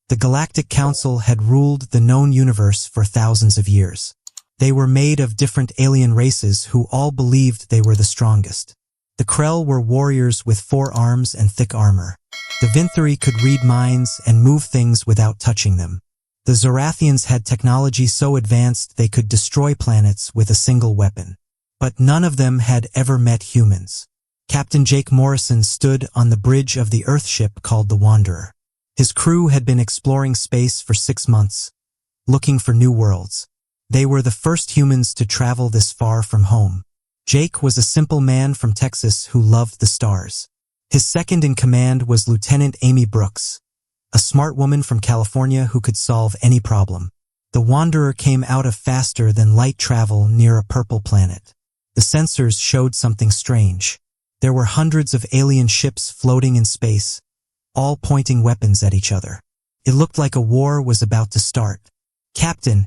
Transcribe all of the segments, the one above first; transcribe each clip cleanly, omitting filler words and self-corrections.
The Galactic Council had ruled the known universe for thousands of years. They were made of different alien races who all believed they were the strongest. The Krell were warriors with 4 arms and thick armor. The Vinthari could read minds and move things without touching them. The Zorathians had technology so advanced they could destroy planets with a single weapon. But none of them had ever met humans. Captain Jake Morrison stood on the bridge of the Earthship called the Wanderer. His crew had been exploring space for 6 months, looking for new worlds. They were the first humans to travel this far from home. Jake was a simple man from Texas who loved the stars. His second in command was Lieutenant Amy Brooks, a smart woman from California who could solve any problem. The Wanderer came out of faster-than-light travel near a purple planet. The sensors showed something strange. There were hundreds of alien ships floating in space, all pointing weapons at each other. It looked like a war was about to start. "Captain,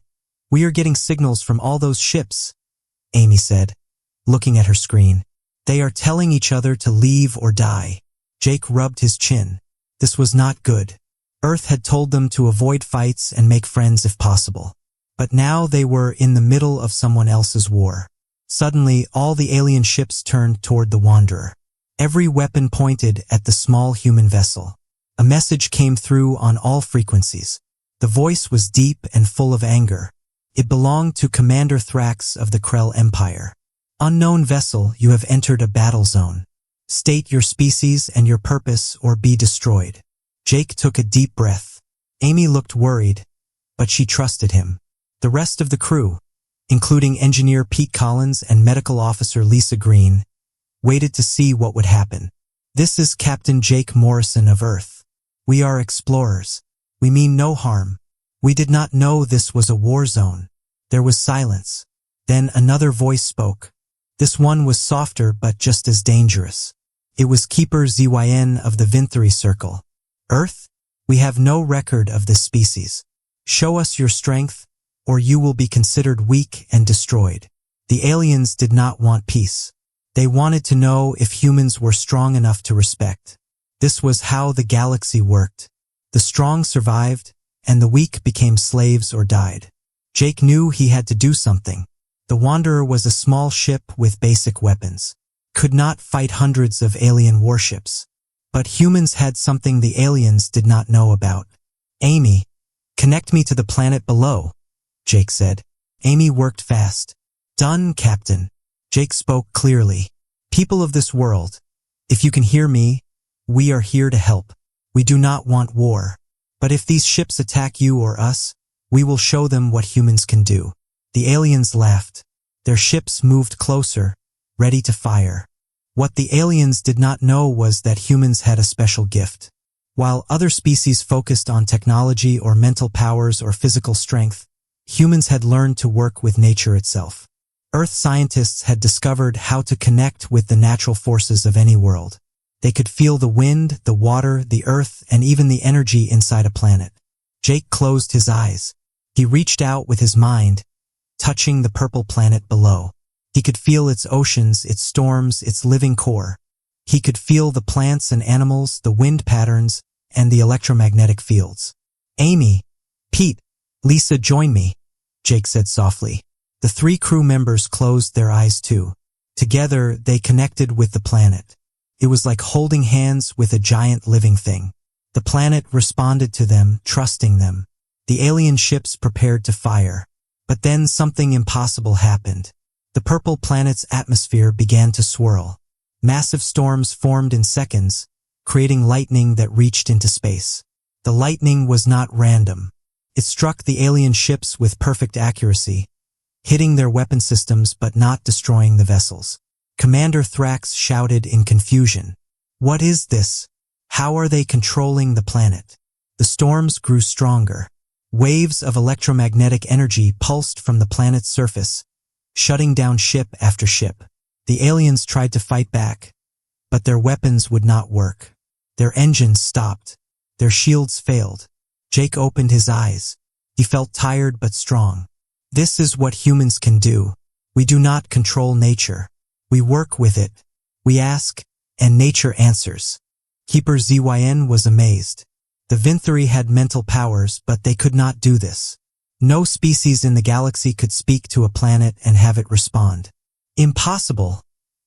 we are getting signals from all those ships," Amy said, looking at her screen. "They are telling each other to leave or die." Jake rubbed his chin. This was not good. Earth had told them to avoid fights and make friends if possible. But now they were in the middle of someone else's war. Suddenly, all the alien ships turned toward the Wanderer. Every weapon pointed at the small human vessel. A message came through on all frequencies. The voice was deep and full of anger. It belonged to Commander Thrax of the Krell Empire. "Unknown vessel, you have entered a battle zone. State your species and your purpose or be destroyed." Jake took a deep breath. Amy looked worried, but she trusted him. The rest of the crew, including engineer Pete Collins and medical officer Lisa Green, waited to see what would happen. "This is Captain Jake Morrison of Earth. We are explorers. We mean no harm. We did not know this was a war zone." There was silence. Then another voice spoke. This one was softer but just as dangerous. It was Keeper ZYN of the Vinthari Circle. "Earth, we have no record of this species. Show us your strength, or you will be considered weak and destroyed." The aliens did not want peace. They wanted to know if humans were strong enough to respect. This was how the galaxy worked. The strong survived, and the weak became slaves or died. Jake knew he had to do something. The Wanderer was a small ship with basic weapons. Could not fight hundreds of alien warships. But humans had something the aliens did not know about. "Amy, connect me to the planet below," Jake said. Amy worked fast. "Done, Captain." Jake spoke clearly. "People of this world, if you can hear me, we are here to help. We do not want war. But if these ships attack you or us, we will show them what humans can do." The aliens laughed. Their ships moved closer, ready to fire. What the aliens did not know was that humans had a special gift. While other species focused on technology or mental powers or physical strength, humans had learned to work with nature itself. Earth scientists had discovered how to connect with the natural forces of any world. They could feel the wind, the water, the earth, and even the energy inside a planet. Jake closed his eyes. He reached out with his mind, touching the purple planet below. He could feel its oceans, its storms, its living core. He could feel the plants and animals, the wind patterns, and the electromagnetic fields. "Amy, Pete, Lisa, join me," Jake said softly. The 3 crew members closed their eyes too. Together, they connected with the planet. It was like holding hands with a giant living thing. The planet responded to them, trusting them. The alien ships prepared to fire. But then something impossible happened. The purple planet's atmosphere began to swirl. Massive storms formed in seconds, creating lightning that reached into space. The lightning was not random. It struck the alien ships with perfect accuracy, hitting their weapon systems but not destroying the vessels. Commander Thrax shouted in confusion. "What is this? How are they controlling the planet?" The storms grew stronger. Waves of electromagnetic energy pulsed from the planet's surface, shutting down ship after ship. The aliens tried to fight back, but their weapons would not work. Their engines stopped. Their shields failed. Jake opened his eyes. He felt tired but strong. This is what humans can do. We do not control nature. We work with it. We ask, and nature answers. Keeper ZYN was amazed. The Vinthari had mental powers, but they could not do this. No species in the galaxy could speak to a planet and have it respond. Impossible,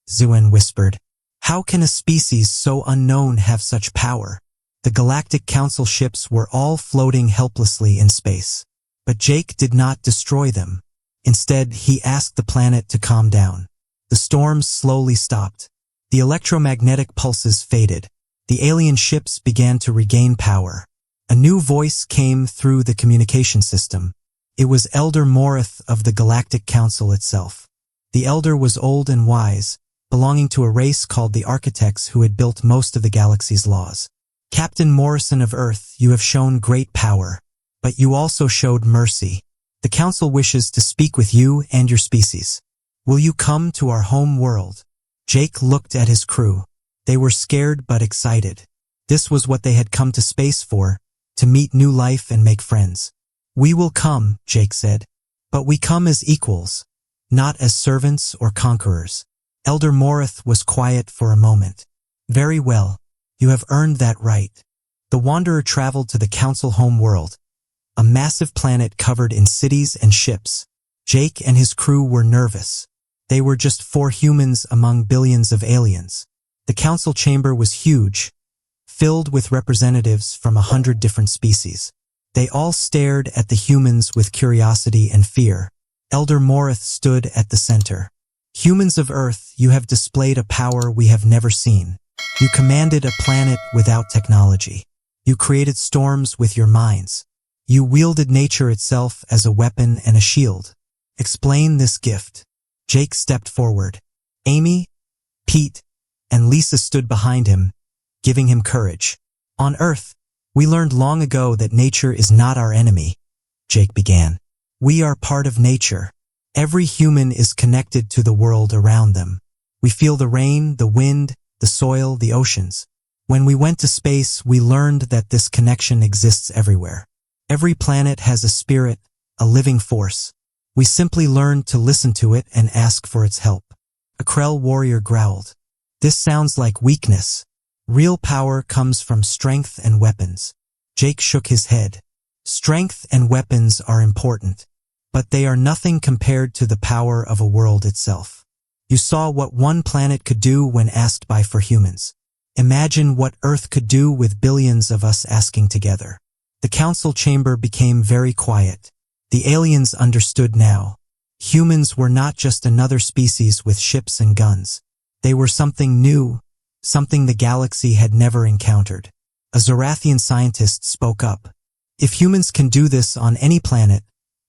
Zuen whispered. How can a species so unknown have such power? The Galactic Council ships were all floating helplessly in space. But Jake did not destroy them. Instead, he asked the planet to calm down. The storms slowly stopped. The electromagnetic pulses faded. The alien ships began to regain power. A new voice came through the communication system. It was Elder Morrith of the Galactic Council itself. The Elder was old and wise, belonging to a race called the Architects who had built most of the galaxy's laws. Captain Morrison of Earth, you have shown great power, but you also showed mercy. The Council wishes to speak with you and your species. Will you come to our home world? Jake looked at his crew. They were scared but excited. This was what they had come to space for, to meet new life and make friends. We will come, Jake said. But we come as equals, not as servants or conquerors. Elder Morrith was quiet for a moment. Very well. You have earned that right. The Wanderer traveled to the Council home world, a massive planet covered in cities and ships. Jake and his crew were nervous. They were just 4 humans among billions of aliens. The Council chamber was huge, filled with representatives from 100 different species. They all stared at the humans with curiosity and fear. Elder Morrith stood at the center. Humans of Earth, you have displayed a power we have never seen. You commanded a planet without technology. You created storms with your minds. You wielded nature itself as a weapon and a shield. Explain this gift. Jake stepped forward. Amy, Pete, and Lisa stood behind him, giving him courage. On Earth, we learned long ago that nature is not our enemy, Jake began. We are part of nature. Every human is connected to the world around them. We feel the rain, the wind, the soil, the oceans. When we went to space, we learned that this connection exists everywhere. Every planet has a spirit, a living force. We simply learned to listen to it and ask for its help. A Krell warrior growled. This sounds like weakness. Real power comes from strength and weapons. Jake shook his head. Strength and weapons are important, but they are nothing compared to the power of a world itself. You saw what one planet could do when asked by 4 humans. Imagine what Earth could do with billions of us asking together. The Council chamber became very quiet. The aliens understood now. Humans were not just another species with ships and guns. They were something new, something the galaxy had never encountered. A Zorathian scientist spoke up. If humans can do this on any planet,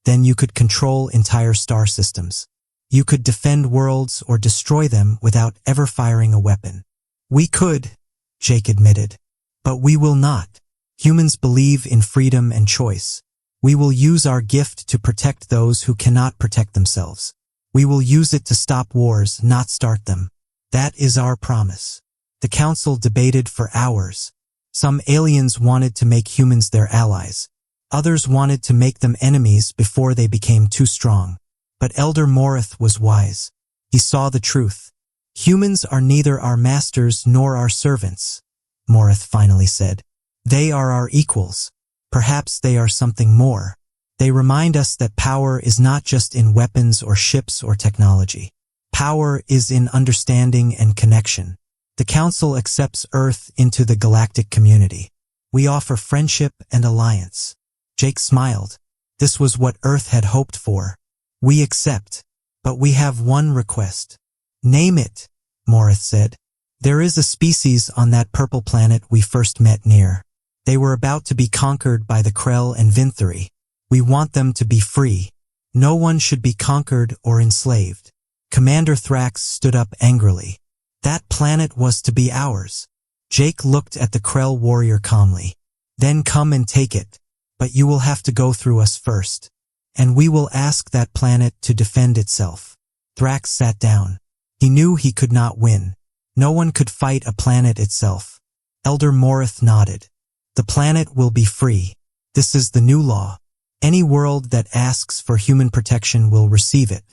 then you could control entire star systems. You could defend worlds or destroy them without ever firing a weapon. We could, Jake admitted, but we will not. Humans believe in freedom and choice. We will use our gift to protect those who cannot protect themselves. We will use it to stop wars, not start them. That is our promise. The Council debated for hours. Some aliens wanted to make humans their allies. Others wanted to make them enemies before they became too strong. But Elder Morrith was wise. He saw the truth. Humans are neither our masters nor our servants, Morrith finally said. They are our equals. Perhaps they are something more. They remind us that power is not just in weapons or ships or technology. Power is in understanding and connection. The Council accepts Earth into the galactic community. We offer friendship and alliance. Jake smiled. This was what Earth had hoped for. We accept, but we have one request. Name it, Morrith said. There is a species on that purple planet we first met near. They were about to be conquered by the Krell and Vinthari. We want them to be free. No one should be conquered or enslaved. Commander Thrax stood up angrily. That planet was to be ours. Jake looked at the Krell warrior calmly. Then come and take it. But you will have to go through us first. And we will ask that planet to defend itself. Thrax sat down. He knew he could not win. No one could fight a planet itself. Elder Morrith nodded. The planet will be free. This is the new law. Any world that asks for human protection will receive it.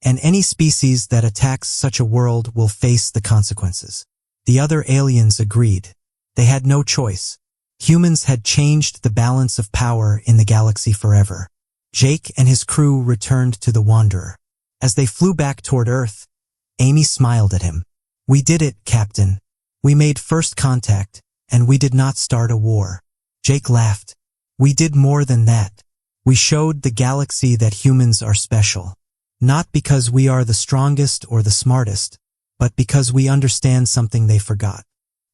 And any species that attacks such a world will face the consequences. The other aliens agreed. They had no choice. Humans had changed the balance of power in the galaxy forever. Jake and his crew returned to the Wanderer. As they flew back toward Earth, Amy smiled at him. "We did it, Captain. We made first contact, and we did not start a war." Jake laughed. "We did more than that. We showed the galaxy that humans are special. Not because we are the strongest or the smartest, but because we understand something they forgot."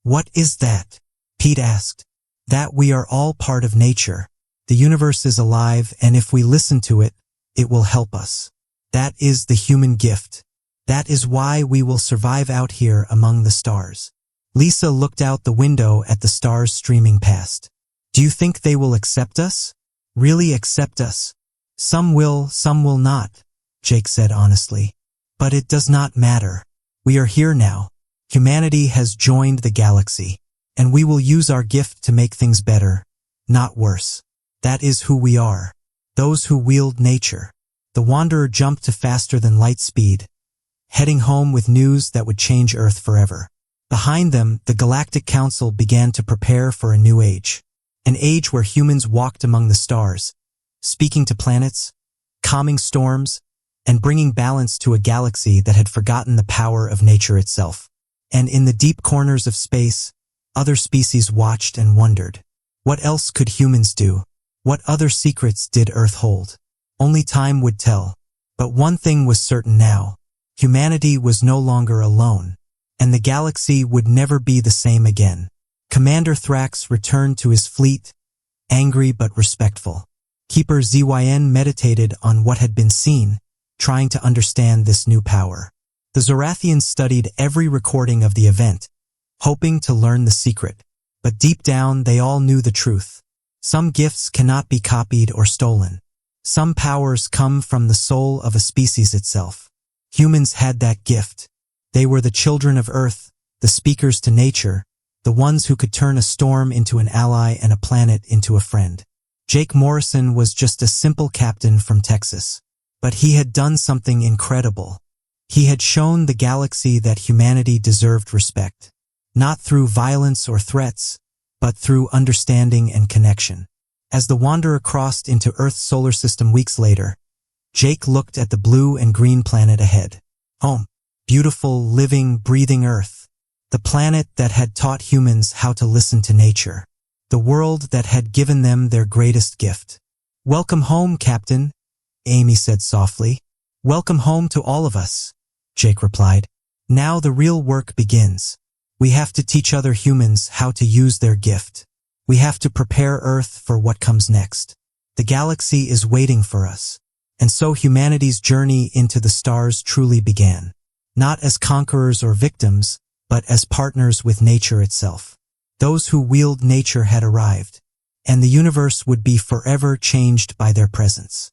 "What is that?" Pete asked. "That we are all part of nature. The universe is alive, and if we listen to it, it will help us. That is the human gift. That is why we will survive out here among the stars." Lisa looked out the window at the stars streaming past. "Do you think they will accept us? Really accept us?" Some will not," Jake said honestly. "But it does not matter. We are here now. Humanity has joined the galaxy, and we will use our gift to make things better, not worse. That is who we are. Those who wield nature." The Wanderer jumped to faster than light speed, heading home with news that would change Earth forever. Behind them, the Galactic Council began to prepare for a new age. An age where humans walked among the stars, speaking to planets, calming storms, and bringing balance to a galaxy that had forgotten the power of nature itself. And in the deep corners of space, other species watched and wondered. What else could humans do? What other secrets did Earth hold? Only time would tell. But one thing was certain now. Humanity was no longer alone, and the galaxy would never be the same again. Commander Thrax returned to his fleet, angry but respectful. Keeper Zyn meditated on what had been seen, trying to understand this new power. The Zorathians studied every recording of the event, hoping to learn the secret. But deep down, they all knew the truth. Some gifts cannot be copied or stolen. Some powers come from the soul of a species itself. Humans had that gift. They were the children of Earth, the speakers to nature, the ones who could turn a storm into an ally and a planet into a friend. Jake Morrison was just a simple captain from Texas. But he had done something incredible. He had shown the galaxy that humanity deserved respect. Not through violence or threats, but through understanding and connection. As the Wanderer crossed into Earth's solar system weeks later, Jake looked at the blue and green planet ahead. Home. Beautiful, living, breathing Earth. The planet that had taught humans how to listen to nature. The world that had given them their greatest gift. "Welcome home, Captain," Amy said softly. "Welcome home to all of us," Jake replied. "Now the real work begins. We have to teach other humans how to use their gift. We have to prepare Earth for what comes next. The galaxy is waiting for us." And so humanity's journey into the stars truly began. Not as conquerors or victims, but as partners with nature itself. Those who wield nature had arrived, and the universe would be forever changed by their presence.